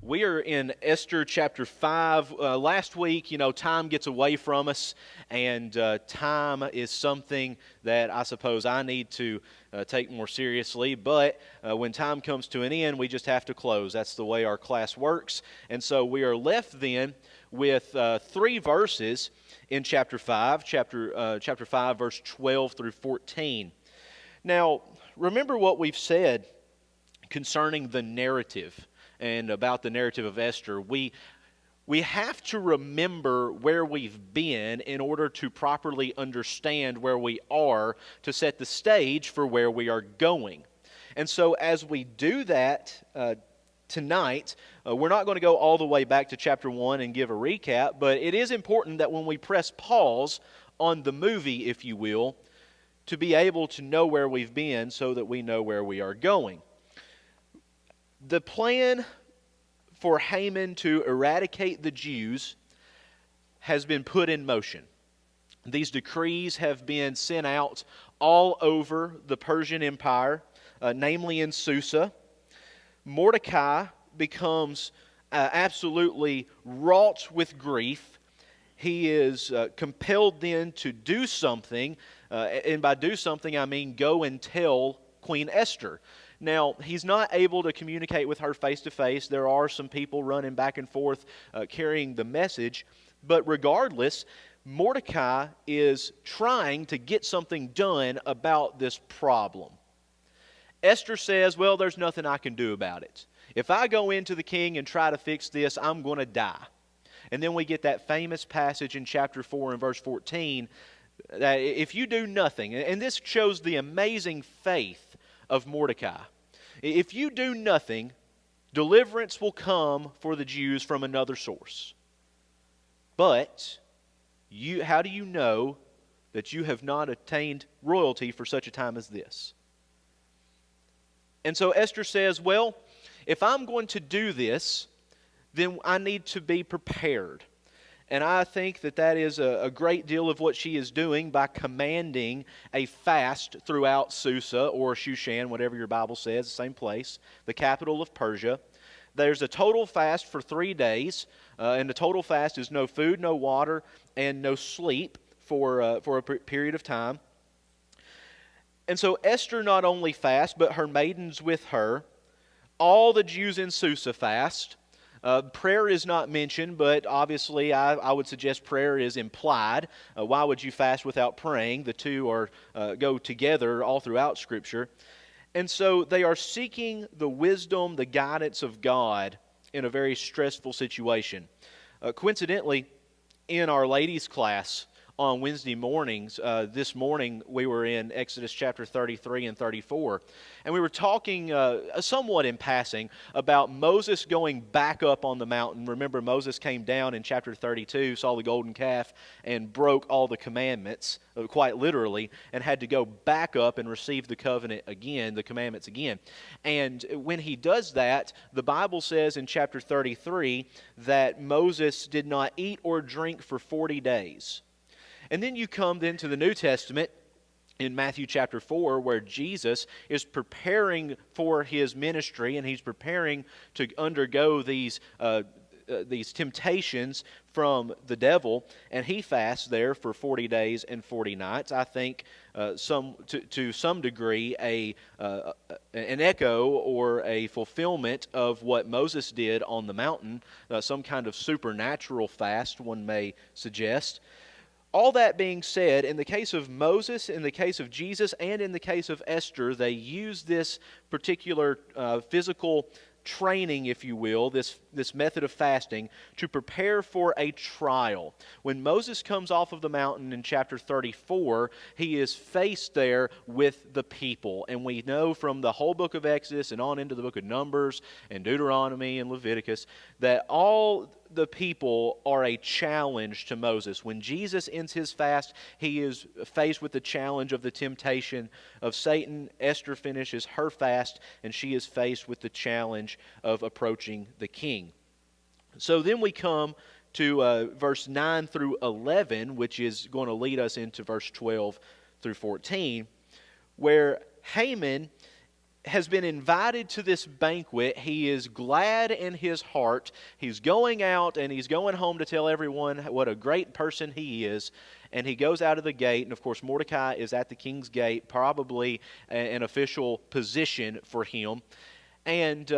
We are in Esther chapter 5. Last week, time gets away from us, and time is something that I suppose I need to take more seriously. But when time comes to an end, we just have to close. That's the way our class works. And so we are left then with 3 verses in chapter 5, chapter 5, verse 12 through 14. Now, remember what we've said concerning the narrative and about the narrative of Esther. We have to remember where we've been in order to properly understand where we are to set the stage for where we are going. And so as we do that tonight, we're not going to go all the way back to chapter 1 and give a recap, but it is important that when we press pause on the movie, if you will, to be able to know where we've been so that we know where we are going. The plan for Haman to eradicate the Jews has been put in motion. These decrees have been sent out all over the Persian Empire, namely in Susa. Mordecai becomes absolutely wrought with grief. He is compelled then to do something, and by do something I mean go and tell Queen Esther. Now, he's not able to communicate with her face to face. There are some people running back and forth carrying the message. But regardless, Mordecai is trying to get something done about this problem. Esther says, well, there's nothing I can do about it. If I go into the king and try to fix this, I'm going to die. And then we get that famous passage in chapter 4 and verse 14 that if you do nothing, and this shows the amazing faith of Mordecai. If you do nothing, deliverance will come for the Jews from another source. But how do you know that you have not attained royalty for such a time as this? And so Esther says, well, if I'm going to do this, then I need to be prepared. And I think that is a great deal of what she is doing by commanding a fast throughout Susa or Shushan, whatever your Bible says, the same place, the capital of Persia. There's a total fast for 3 days, and the total fast is no food, no water, and no sleep for a period of time. And so Esther not only fasts, but her maidens with her. All the Jews in Susa fast. Prayer is not mentioned, but obviously I would suggest prayer is implied. Why would you fast without praying? The two go together all throughout Scripture. And so they are seeking the wisdom, the guidance of God in a very stressful situation. Coincidentally, in our ladies' class on Wednesday mornings, this morning we were in Exodus chapter 33 and 34. And we were talking somewhat in passing about Moses going back up on the mountain. Remember, Moses came down in chapter 32, saw the golden calf, and broke all the commandments, quite literally, and had to go back up and receive the covenant again, the commandments again. And when he does that, the Bible says in chapter 33 that Moses did not eat or drink for 40 days. And then you come then to the New Testament in Matthew chapter 4 where Jesus is preparing for his ministry and he's preparing to undergo these temptations from the devil, and he fasts there for 40 days and 40 nights. I think to some degree an echo or a fulfillment of what Moses did on the mountain, some kind of supernatural fast, one may suggest. All that being said, in the case of Moses, in the case of Jesus, and in the case of Esther, they use this particular physical training, if you will, this method of fasting to prepare for a trial. When Moses comes off of the mountain in chapter 34, he is faced there with the people. And we know from the whole book of Exodus and on into the book of Numbers and Deuteronomy and Leviticus that all the people are a challenge to Moses. When Jesus ends his fast, he is faced with the challenge of the temptation of Satan. Esther finishes her fast, and she is faced with the challenge of approaching the king. So then we come to verse 9 through 11, which is going to lead us into verse 12 through 14, where Haman has been invited to this banquet. He is glad in his heart. He's going out and he's going home to tell everyone what a great person he is. And he goes out of the gate, and of course Mordecai is at the king's gate, probably an official position for him. And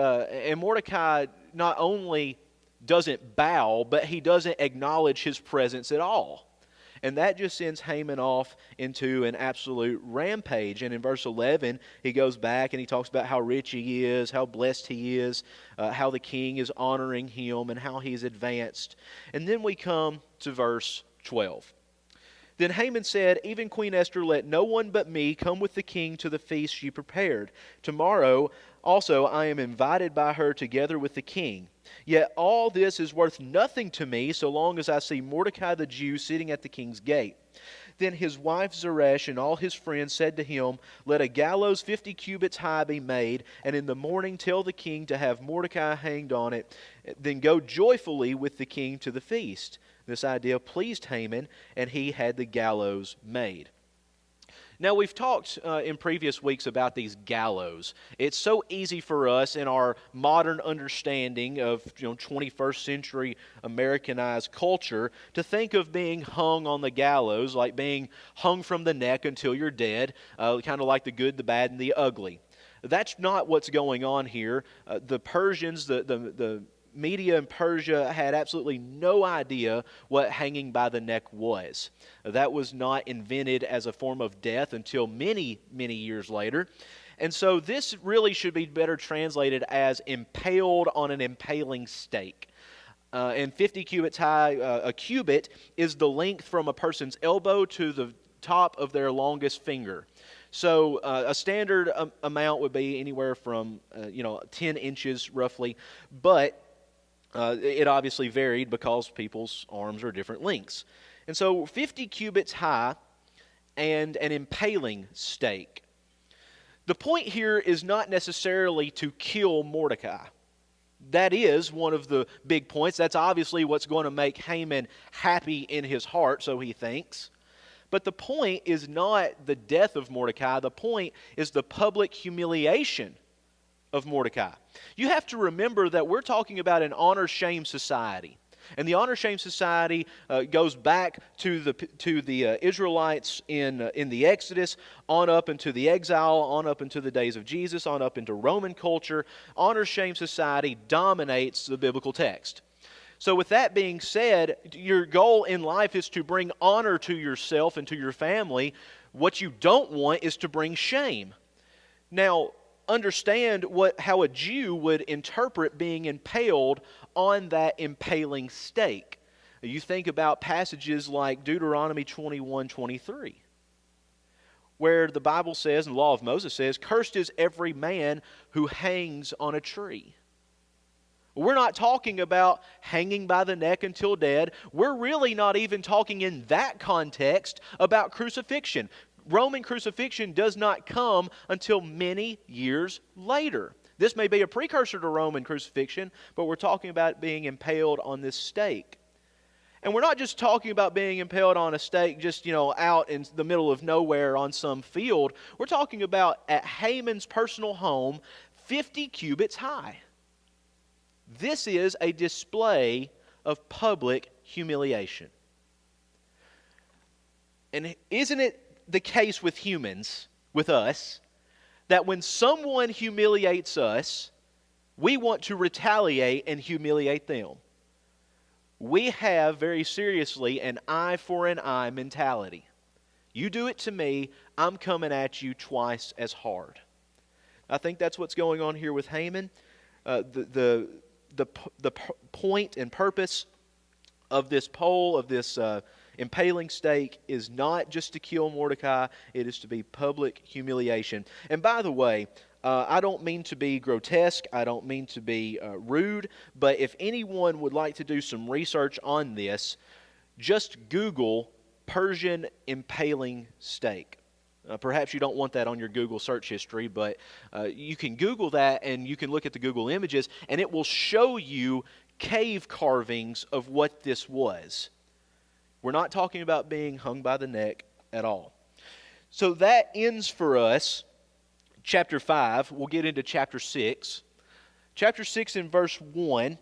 Mordecai not only doesn't bow, but he doesn't acknowledge his presence at all. And that just sends Haman off into an absolute rampage. And in verse 11, he goes back and he talks about how rich he is, how blessed he is, how the king is honoring him, and how he's advanced. And then we come to verse 12. Then Haman said, "Even Queen Esther, let no one but me come with the king to the feast she prepared. Tomorrow also I am invited by her together with the king. Yet all this is worth nothing to me so long as I see Mordecai the Jew sitting at the king's gate." Then his wife Zeresh and all his friends said to him, "Let a gallows 50 cubits high be made, and in the morning tell the king to have Mordecai hanged on it. Then go joyfully with the king to the feast." This idea pleased Haman, and he had the gallows made. Now, we've talked in previous weeks about these gallows. It's so easy for us in our modern understanding of 21st century Americanized culture to think of being hung on the gallows, like being hung from the neck until you're dead, kind of like the good, the bad, and the ugly. That's not what's going on here. The Persians, the media in Persia had absolutely no idea what hanging by the neck was. That was not invented as a form of death until many, many years later. And so this really should be better translated as impaled on an impaling stake. And 50 cubits high, a cubit is the length from a person's elbow to the top of their longest finger. So a standard amount would be anywhere from 10 inches roughly, but it obviously varied because people's arms are different lengths. And so 50 cubits high and an impaling stake. The point here is not necessarily to kill Mordecai. That is one of the big points. That's obviously what's going to make Haman happy in his heart, so he thinks. But the point is not the death of Mordecai. The point is the public humiliation of Mordecai. You have to remember that we're talking about an honor-shame society. And the honor-shame society goes back to the Israelites in the Exodus, on up into the exile, on up into the days of Jesus, on up into Roman culture. Honor-shame society dominates the biblical text. So with that being said, your goal in life is to bring honor to yourself and to your family. What you don't want is to bring shame. Now, understand how a Jew would interpret being impaled on that impaling stake. You think about passages like Deuteronomy 21:23, where the Bible says, and the law of Moses says, "Cursed is every man who hangs on a tree." We're not talking about hanging by the neck until dead. We're really not even talking in that context about crucifixion. Roman crucifixion does not come until many years later. This may be a precursor to Roman crucifixion, but we're talking about being impaled on this stake. And we're not just talking about being impaled on a stake just, out in the middle of nowhere on some field. We're talking about at Haman's personal home, 50 cubits high. This is a display of public humiliation. And isn't it the case with humans, with us, that when someone humiliates us, we want to retaliate and humiliate them? We have very seriously an eye for an eye mentality. You do it to me, I'm coming at you twice as hard. I think that's what's going on here with Haman. The point and purpose of this pole, of this impaling stake, is not just to kill Mordecai, it is to be public humiliation. And by the way, I don't mean to be grotesque, I don't mean to be rude, but if anyone would like to do some research on this, just Google Persian impaling stake. Perhaps you don't want that on your Google search history, but you can Google that and you can look at the Google images and it will show you cave carvings of what this was. We're not talking about being hung by the neck at all. So that ends for us chapter 5. We'll get into chapter 6. Chapter 6 in verse 1.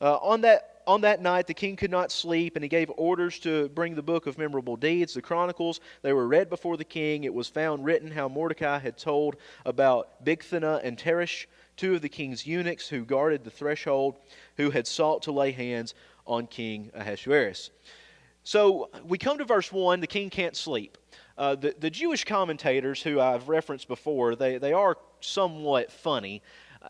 On that night the king could not sleep, and he gave orders to bring the book of memorable deeds, the Chronicles. They were read before the king. It was found written how Mordecai had told about Bigthana and Teresh, two of the king's eunuchs who guarded the threshold, who had sought to lay hands on King Ahasuerus. So we come to verse 1, the king can't sleep. The Jewish commentators who I've referenced before, they are somewhat funny.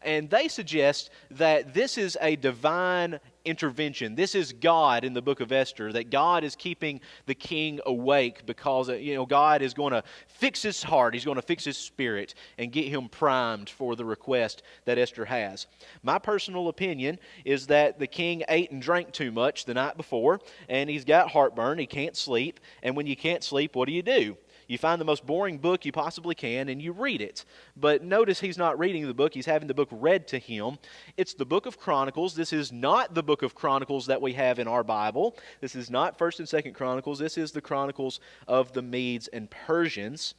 And they suggest that this is a divine intervention. This is God in the book of Esther, that God is keeping the king awake because God is going to fix his heart. He's going to fix his spirit and get him primed for the request that Esther has. My personal opinion is that the king ate and drank too much the night before, and he's got heartburn. He can't sleep. And when you can't sleep, what do? You find the most boring book you possibly can and you read it. But notice he's not reading the book, he's having the book read to him. It's the book of Chronicles. This is not the book of Chronicles that we have in our Bible. This is not 1st and 2nd Chronicles. This is the Chronicles of the Medes and Persians.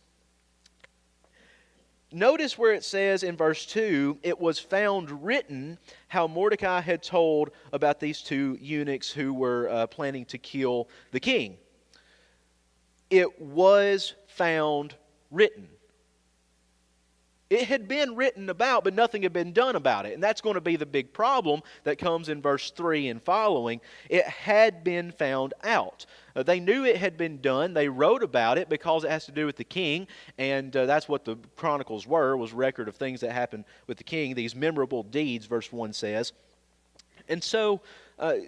Notice where it says in verse 2, it was found written how Mordecai had told about these two eunuchs who were planning to kill the king. It was found written. It had been written about, but nothing had been done about it. And that's going to be the big problem that comes in verse 3 and following. It had been found out. They knew it had been done. They wrote about it because it has to do with the king. And that's what the Chronicles was record of things that happened with the king. These memorable deeds, verse 1 says. And so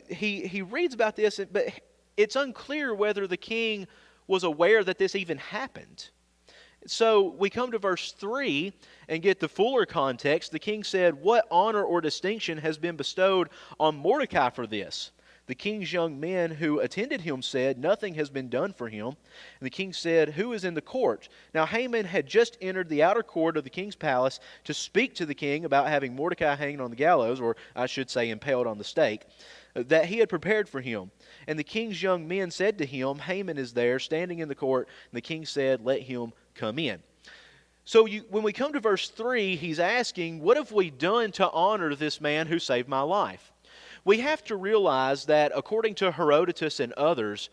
he reads about this, but it's unclear whether the king was aware that this even happened. So we come to verse 3 and get the fuller context. The king said, "What honor or distinction has been bestowed on Mordecai for this?" The king's young men who attended him said, "Nothing has been done for him." And the king said, "Who is in the court?" Now Haman had just entered the outer court of the king's palace to speak to the king about having Mordecai hanged on the gallows, or I should say impaled on the stake, that he had prepared for him. And the king's young men said to him, "Haman is there, standing in the court." And the king said, "Let him come in." So when we come to verse 3, he's asking, what have we done to honor this man who saved my life? We have to realize that according to Herodotus and others,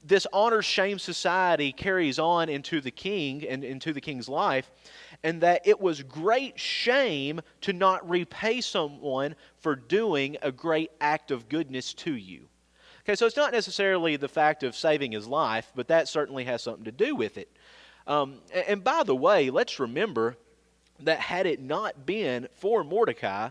this honor-shame society carries on into the king and into the king's life, and that it was great shame to not repay someone for doing a great act of goodness to you. Okay, so it's not necessarily the fact of saving his life, but that certainly has something to do with it. And by the way, let's remember that had it not been for Mordecai,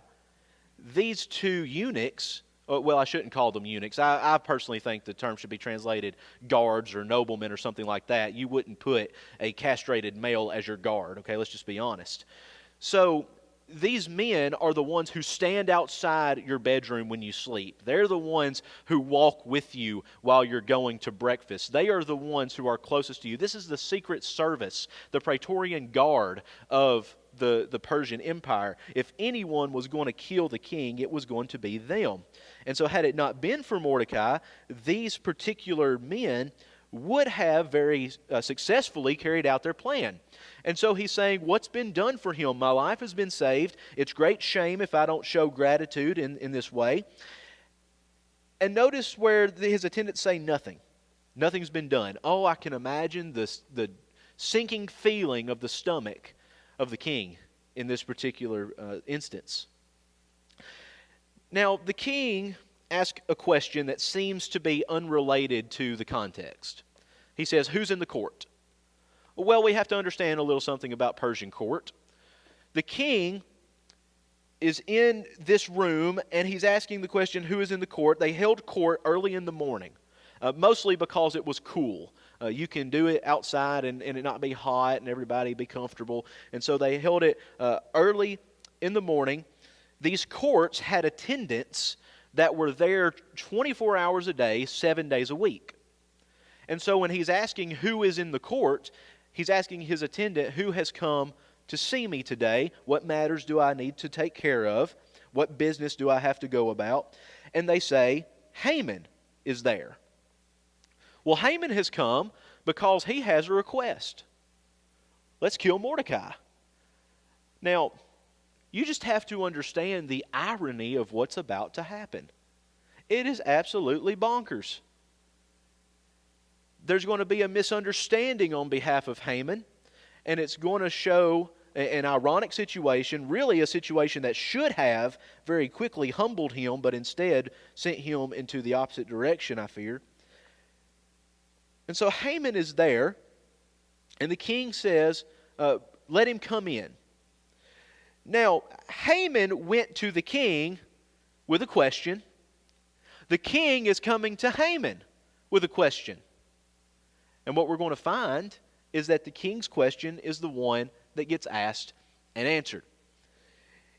these two eunuchs, well, I shouldn't call them eunuchs. I personally think the term should be translated guards or noblemen or something like that. You wouldn't put a castrated male as your guard, okay? Let's just be honest. So these men are the ones who stand outside your bedroom when you sleep. They're the ones who walk with you while you're going to breakfast. They are the ones who are closest to you. This is the secret service, the Praetorian Guard of the Persian Empire. If anyone was going to kill the king, it was going to be them. And so had it not been for Mordecai, these particular men would have very successfully carried out their plan. And so he's saying, what's been done for him? My life has been saved. It's great shame if I don't show gratitude in this way. And notice where his attendants say nothing. Nothing's been done. Oh, I can imagine the sinking feeling of the stomach of the king in this particular instance. Now, the king ask a question that seems to be unrelated to the context. He says, who's in the court? Well, we have to understand a little something about Persian court. The king is in this room, and he's asking the question, who is in the court? They held court early in the morning, mostly because it was cool. You can do it outside and it not be hot and everybody be comfortable. And so they held it early in the morning. These courts had attendants that were there 24 hours a day, 7 days a week. And so when he's asking who is in the court, he's asking his attendant, who has come to see me today? What matters do I need to take care of? What business do I have to go about? And they say, Haman is there. Well, Haman has come because he has a request. Let's kill Mordecai. Now, you just have to understand the irony of what's about to happen. It is absolutely bonkers. There's going to be a misunderstanding on behalf of Haman, and it's going to show an ironic situation, really a situation that should have very quickly humbled him, but instead sent him into the opposite direction, I fear. And so Haman is there, and the king says, let him come in. Now, Haman went to the king with a question. The king is coming to Haman with a question. And what we're going to find is that the king's question is the one that gets asked and answered.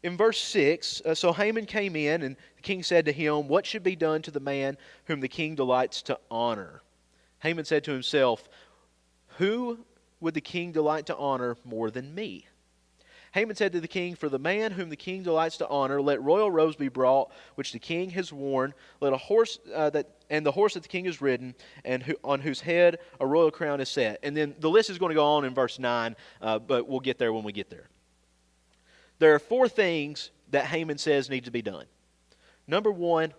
In verse 6, so Haman came in, and the king said to him, what should be done to the man whom the king delights to honor? Haman said to himself, who would the king delight to honor more than me? Haman said to the king, for the man whom the king delights to honor, let royal robes be brought, which the king has worn. Let a horse and the horse that the king has ridden, and on whose head a royal crown is set. And then the list is going to go on in verse 9, but we'll get there when we get there. There are 4 things that Haman says need to be done. Number 1,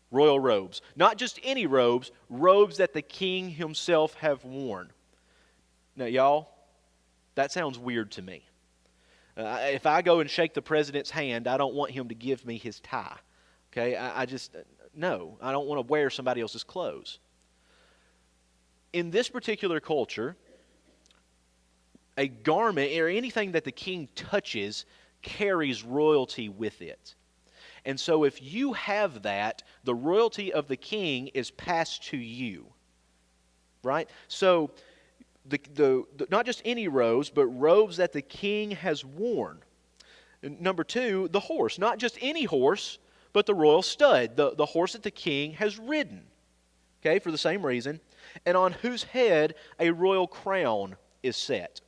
royal robes. Not just any robes, robes that the king himself have worn. Now, y'all, that sounds weird to me. If I go and shake the president's hand, I don't want him to give me his tie. Okay, no, I don't want to wear somebody else's clothes. In this particular culture, a garment or anything that the king touches carries royalty with it. And so if you have that, the royalty of the king is passed to you. Right? So the not just any robes, but robes that the king has worn. And number 2, the horse. Not just any horse, but the royal stud, the horse that the king has ridden. Okay, for the same reason. And on whose head a royal crown is set.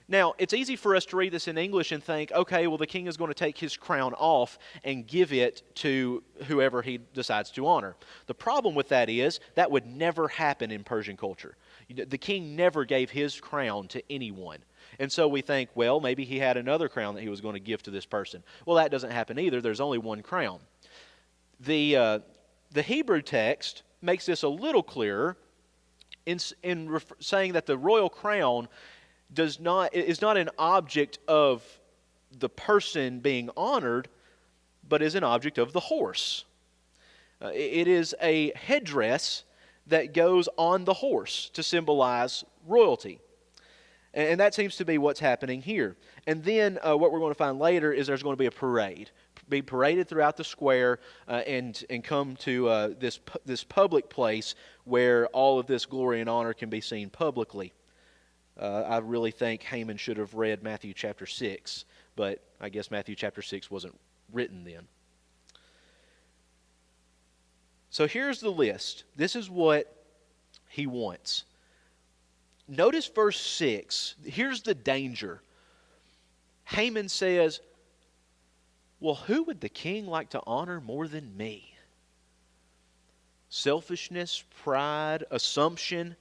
Now, it's easy for us to read this in English and think, okay, well, the king is going to take his crown off and give it to whoever he decides to honor. The problem with that is that would never happen in Persian culture. The king never gave his crown to anyone. And so we think, well, maybe he had another crown that he was going to give to this person. Well, that doesn't happen either. There's only one crown. The Hebrew text makes this a little clearer in saying that the royal crown is not an object of the person being honored, but is an object of the horse. It is a headdress that goes on the horse to symbolize royalty. And that seems to be what's happening here. And then what we're going to find later is there's going to be a parade. Be paraded throughout the square and come to this public place where all of this glory and honor can be seen publicly. I really think Haman should have read Matthew chapter 6, but I guess Matthew chapter 6 wasn't written then. So here's the list. This is what he wants. Notice verse 6. Here's the danger. Haman says, well, who would the king like to honor more than me? Selfishness, pride, assumption,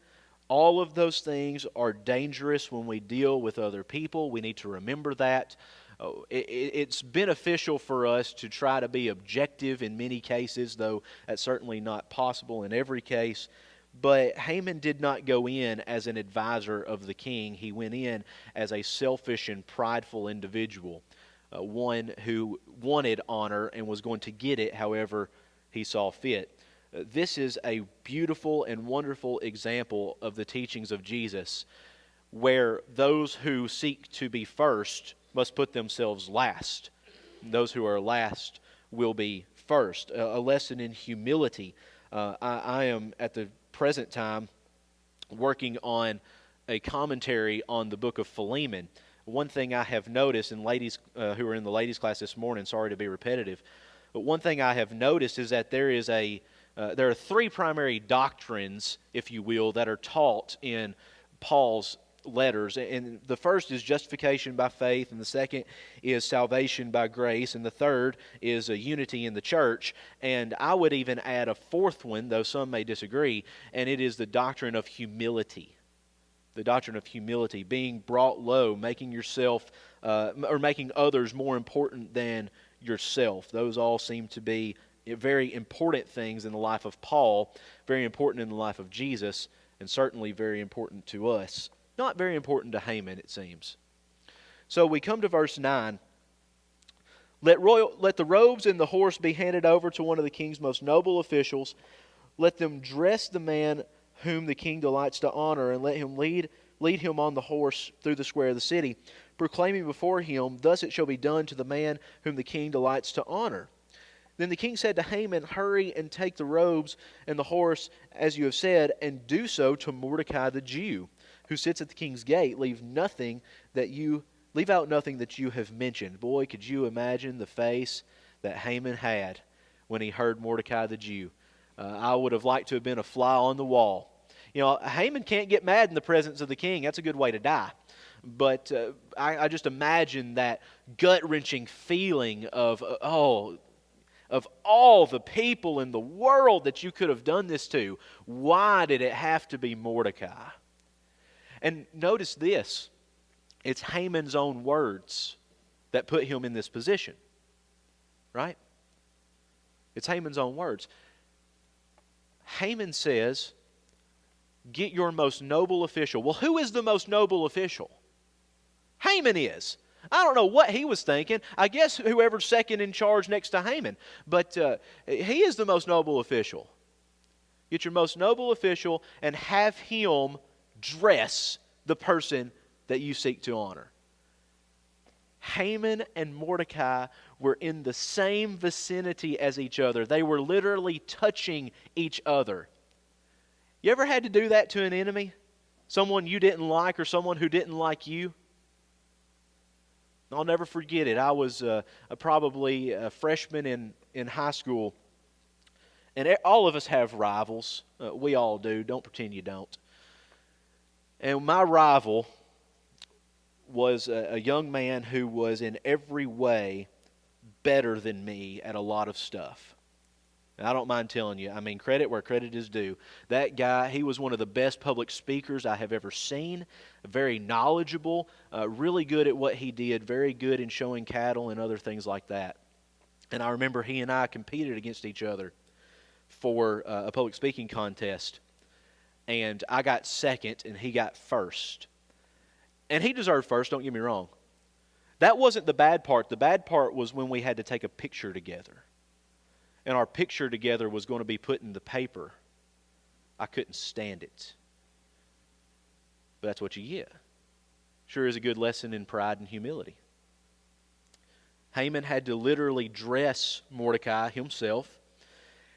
all of those things are dangerous when we deal with other people. We need to remember that. It's beneficial for us to try to be objective in many cases, though that's certainly not possible in every case. But Haman did not go in as an advisor of the king. He went in as a selfish and prideful individual, one who wanted honor and was going to get it however he saw fit. This is a beautiful and wonderful example of the teachings of Jesus, where those who seek to be first must put themselves last. Those who are last will be first. A lesson in humility. I am at the present time working on a commentary on the book of Philemon. One thing I have noticed, and ladies who are in the ladies class this morning, sorry to be repetitive, but one thing I have noticed is that there are 3 primary doctrines, if you will, that are taught in Paul's letters. And the first is justification by faith, and the second is salvation by grace, and the third is a unity in the church. And I would even add a 4th one, though some may disagree, and it is the doctrine of humility. The doctrine of humility, being brought low, making yourself or making others more important than yourself. Those all seem to be very important things in the life of Paul, very important in the life of Jesus, and certainly very important to us. Not very important to Haman, it seems. So we come to verse 9. Let the robes and the horse be handed over to one of the king's most noble officials. Let them dress the man whom the king delights to honor, and let him lead him on the horse through the square of the city, proclaiming before him, thus it shall be done to the man whom the king delights to honor. Then the king said to Haman, hurry and take the robes and the horse, as you have said, and do so to Mordecai the Jew, who sits at the king's gate. Leave out nothing that you have mentioned. Boy, could you imagine the face that Haman had when he heard Mordecai the Jew. I would have liked to have been a fly on the wall. You know, Haman can't get mad in the presence of the king. That's a good way to die. But I just imagine that gut-wrenching feeling of all the people in the world that you could have done this to, why did it have to be Mordecai? And notice this. It's Haman's own words that put him in this position. Right? It's Haman's own words. Haman says, get your most noble official. Well, who is the most noble official? Haman is. I don't know what he was thinking. I guess whoever's second in charge next to Haman. But he is the most noble official. Get your most noble official and have him dress the person that you seek to honor. Haman and Mordecai were in the same vicinity as each other. They were literally touching each other. You ever had to do that to an enemy? Someone you didn't like or someone who didn't like you? I'll never forget it. I was probably a freshman in high school. And all of us have rivals. We all do. Don't pretend you don't. And my rival was a young man who was in every way better than me at a lot of stuff. And I don't mind telling you, I mean, credit where credit is due. That guy, he was one of the best public speakers I have ever seen, very knowledgeable, really good at what he did, very good in showing cattle and other things like that. And I remember he and I competed against each other for a public speaking contest. And I got second and he got first. And he deserved first, don't get me wrong. That wasn't the bad part. The bad part was when we had to take a picture together. And our picture together was going to be put in the paper. I couldn't stand it. But that's what you get. Sure is a good lesson in pride and humility. Haman had to literally dress Mordecai himself.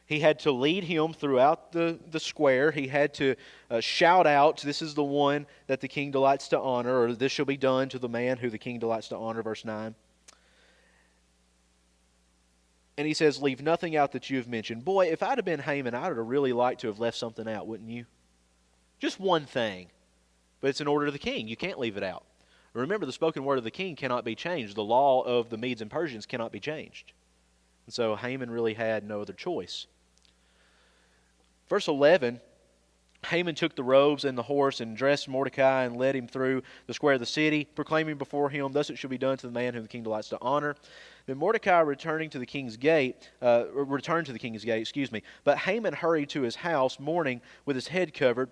He had to lead him throughout the square. He had to shout out, this is the one that the king delights to honor, or this shall be done to the man who the king delights to honor, verse 9. And he says, leave nothing out that you have mentioned. Boy, if I'd have been Haman, I would have really liked to have left something out, wouldn't you? Just one thing. But it's an order of the king. You can't leave it out. Remember, the spoken word of the king cannot be changed. The law of the Medes and Persians cannot be changed. And so Haman really had no other choice. Verse 11, Haman took the robes and the horse and dressed Mordecai and led him through the square of the city, proclaiming before him, thus it shall be done to the man whom the king delights to honor. Then Mordecai returned to the king's gate, but Haman hurried to his house, mourning with his head covered.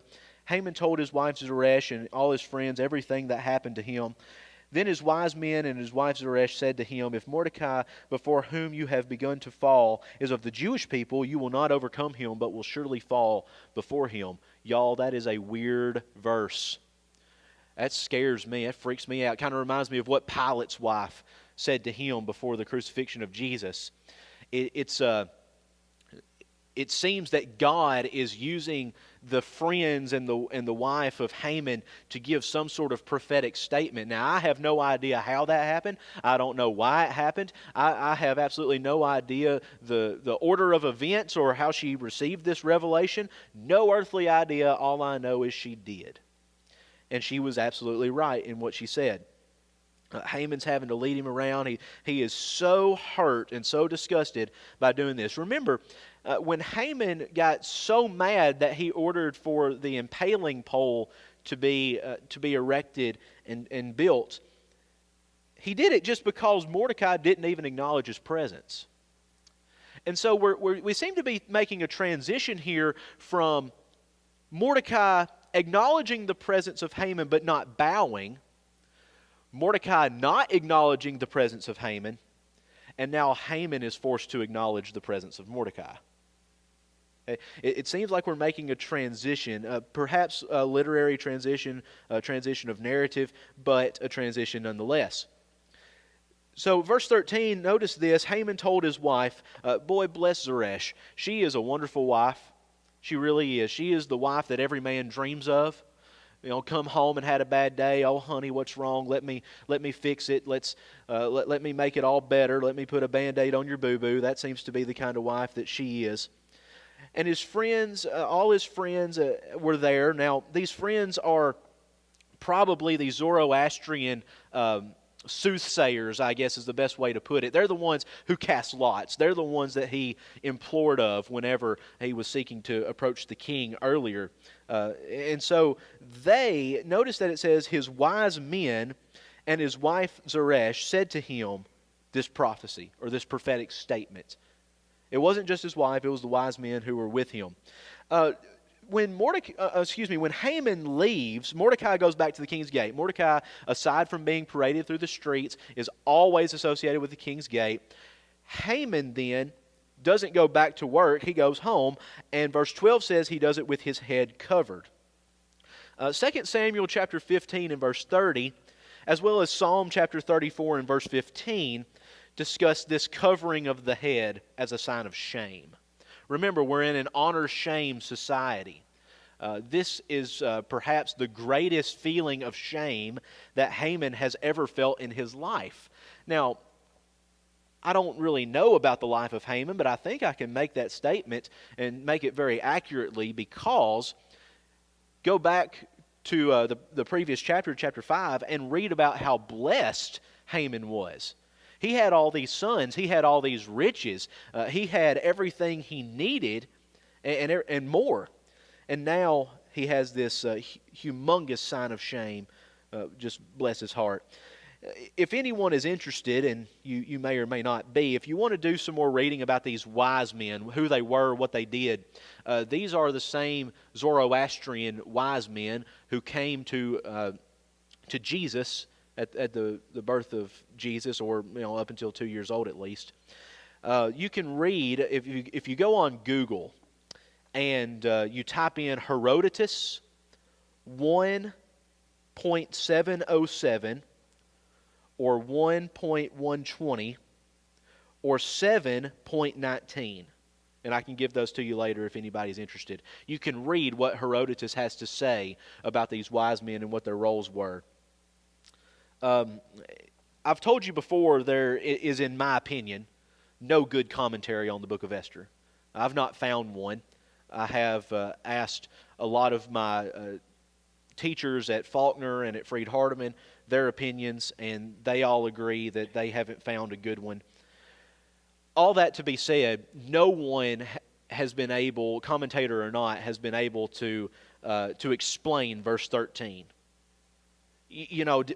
Haman told his wife Zeresh and all his friends everything that happened to him. Then his wise men and his wife Zeresh said to him, if Mordecai, before whom you have begun to fall, is of the Jewish people, you will not overcome him, but will surely fall before him. Y'all, that is a weird verse. That scares me. That freaks me out. Kind of reminds me of what Pilate's wife said to him before the crucifixion of Jesus. It seems that God is using the friends and the wife of Haman to give some sort of prophetic statement. Now, I have no idea how that happened. I don't know why it happened. I have absolutely no idea the order of events or how she received this revelation. No earthly idea. All I know is she did. And she was absolutely right in what she said. Haman's having to lead him around. He is so hurt and so disgusted by doing this. Remember, when Haman got so mad that he ordered for the impaling pole to be erected and built, he did it just because Mordecai didn't even acknowledge his presence. And so we seem to be making a transition here from Mordecai acknowledging the presence of Haman but not bowing, Mordecai not acknowledging the presence of Haman, and now Haman is forced to acknowledge the presence of Mordecai. It seems like we're making a transition, perhaps a literary transition, a transition of narrative, but a transition nonetheless. So verse 13, notice this. Haman told his wife, boy, bless Zeresh. She is a wonderful wife. She really is. She is the wife that every man dreams of. You know, come home and had a bad day. Oh, honey, what's wrong? Let me fix it. Let me make it all better. Let me put a Band-Aid on your boo-boo. That seems to be the kind of wife that she is. And his friends, all his friends were there. Now, these friends are probably the Zoroastrian soothsayers, I guess is the best way to put it. They're the ones who cast lots. They're the ones that he implored of whenever he was seeking to approach the king earlier. And so they, notice that it says, his wise men and his wife Zeresh said to him this prophecy or this prophetic statement. It wasn't just his wife, it was the wise men who were with him. When Haman leaves, Mordecai goes back to the king's gate. Mordecai, aside from being paraded through the streets, is always associated with the king's gate. Haman then doesn't go back to work, he goes home, and verse 12 says he does it with his head covered. 2 Samuel chapter 15 and verse 30, as well as Psalm chapter 34 and verse 15, discuss this covering of the head as a sign of shame. Remember, we're in an honor-shame society. This is perhaps the greatest feeling of shame that Haman has ever felt in his life. Now, I don't really know about the life of Haman, but I think I can make that statement and make it very accurately because go back to the previous chapter, chapter 5, and read about how blessed Haman was. He had all these sons. He had all these riches. He had everything he needed and more. And now he has this humongous sign of shame. Just bless his heart. If anyone is interested, and you may or may not be, if you want to do some more reading about these wise men, who they were, what they did, these are the same Zoroastrian wise men who came to Jesus at the birth of Jesus, or up until 2 years old at least. You can read, if you go on Google and you type in Herodotus 1.707 or 1.120 or 7.19, and I can give those to you later if anybody's interested. You can read what Herodotus has to say about these wise men and what their roles were. I've told you before, there is, in my opinion, no good commentary on the book of Esther. I've not found one. I have asked a lot of my teachers at Faulkner and at Freed Hardeman their opinions, and they all agree that they haven't found a good one. All that to be said, no one has been able, commentator or not, has been able to explain verse 13.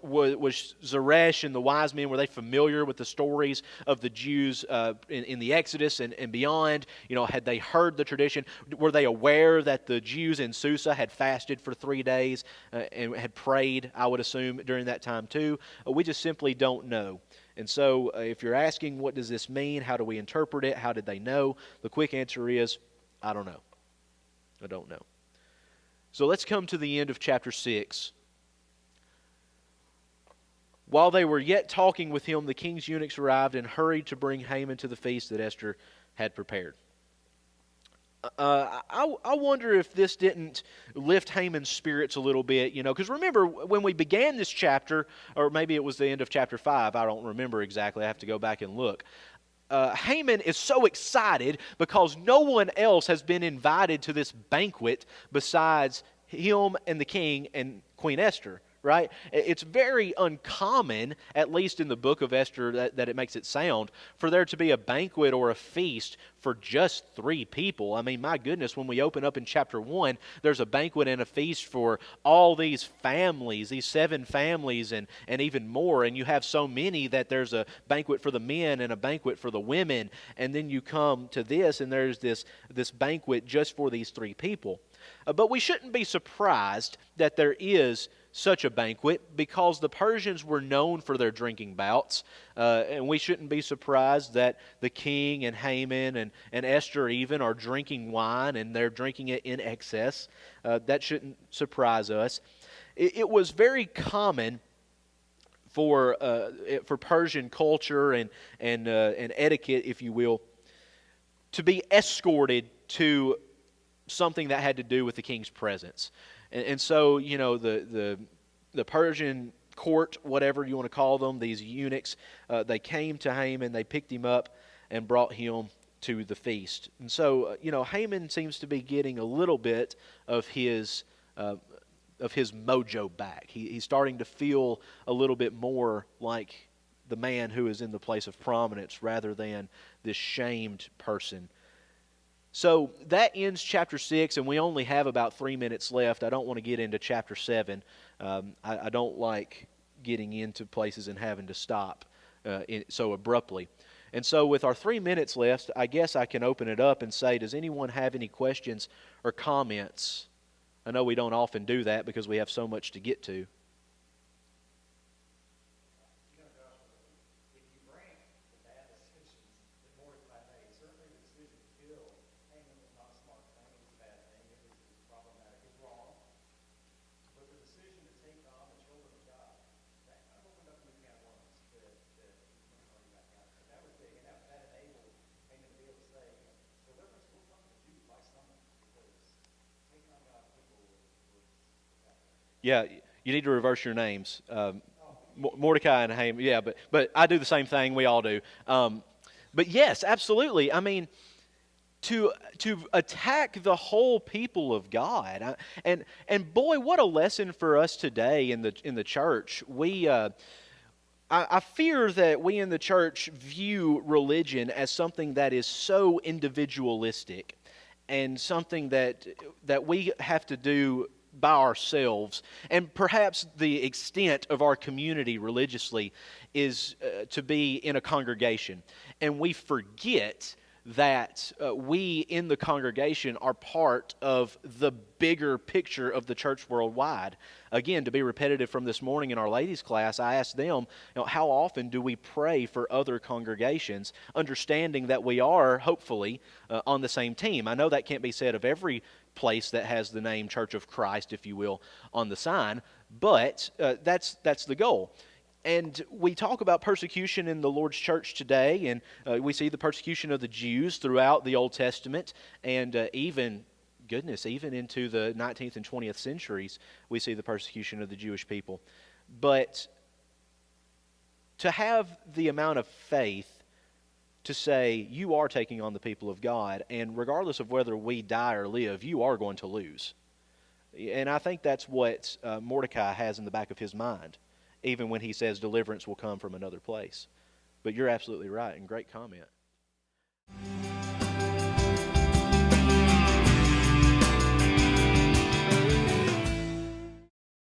Was Zeresh and the wise men, were they familiar with the stories of the Jews in the Exodus and beyond? Had they heard the tradition? Were they aware that the Jews in Susa had fasted for 3 days and had prayed, I would assume, during that time too? We just simply don't know. And so if you're asking, what does this mean? How do we interpret it? How did they know? The quick answer is, I don't know. I don't know. So let's come to the end of chapter 6. While they were yet talking with him, the king's eunuchs arrived and hurried to bring Haman to the feast that Esther had prepared. I wonder if this didn't lift Haman's spirits a little bit, because remember, when we began this chapter, or maybe it was the end of chapter 5, I don't remember exactly, I have to go back and look. Haman is so excited because no one else has been invited to this banquet besides him and the king and Queen Esther. right? It's very uncommon, at least in the book of Esther, that it makes it sound, for there to be a banquet or a feast for just 3 people. I mean, my goodness, when we open up in chapter 1, there's a banquet and a feast for all these families, these 7 families, and even more. And you have so many that there's a banquet for the men and a banquet for the women. And then you come to this, and there's this banquet just for these 3 people. But we shouldn't be surprised that there is such a banquet, because the Persians were known for their drinking bouts, and we shouldn't be surprised that the king and Haman and Esther even are drinking wine, and they're drinking it in excess. That shouldn't surprise us. It was very common for Persian culture and etiquette, if you will, to be escorted to something that had to do with the king's presence. And so, you know, the Persian court, whatever you want to call them, these eunuchs, they came to Haman, they picked him up and brought him to the feast. And so, you know, Haman seems to be getting a little bit of his mojo back. He's starting to feel a little bit more like the man who is in the place of prominence rather than this shamed person. So that ends chapter 6, and we only have about 3 minutes left. I don't want to get into chapter 7. I don't like getting into places and having to stop so abruptly. And so with our 3 minutes left, I guess I can open it up and say, does anyone have any questions or comments? I know we don't often do that because we have so much to get to. Yeah, you need to reverse your names. Mordecai and Haman. Yeah, but I do the same thing. We all do. But yes, absolutely. I mean, to attack the whole people of God, and boy, what a lesson for us today in the church. I fear that we in the church view religion as something that is so individualistic and something that we have to do by ourselves, and perhaps the extent of our community religiously is to be in a congregation, and we forget that we in the congregation are part of the bigger picture of the church worldwide. Again, to be repetitive from this morning in our ladies' class, I asked them, how often do we pray for other congregations, understanding that we are, hopefully, on the same team. I know that can't be said of every place that has the name Church of Christ, if you will, on the sign, but that's the goal. And we talk about persecution in the Lord's church today, and we see the persecution of the Jews throughout the Old Testament, and even into the 19th and 20th centuries, we see the persecution of the Jewish people. But to have the amount of faith to say, you are taking on the people of God, and regardless of whether we die or live, you are going to lose. And I think that's what Mordecai has in the back of his mind, even when he says deliverance will come from another place. But you're absolutely right, and great comment.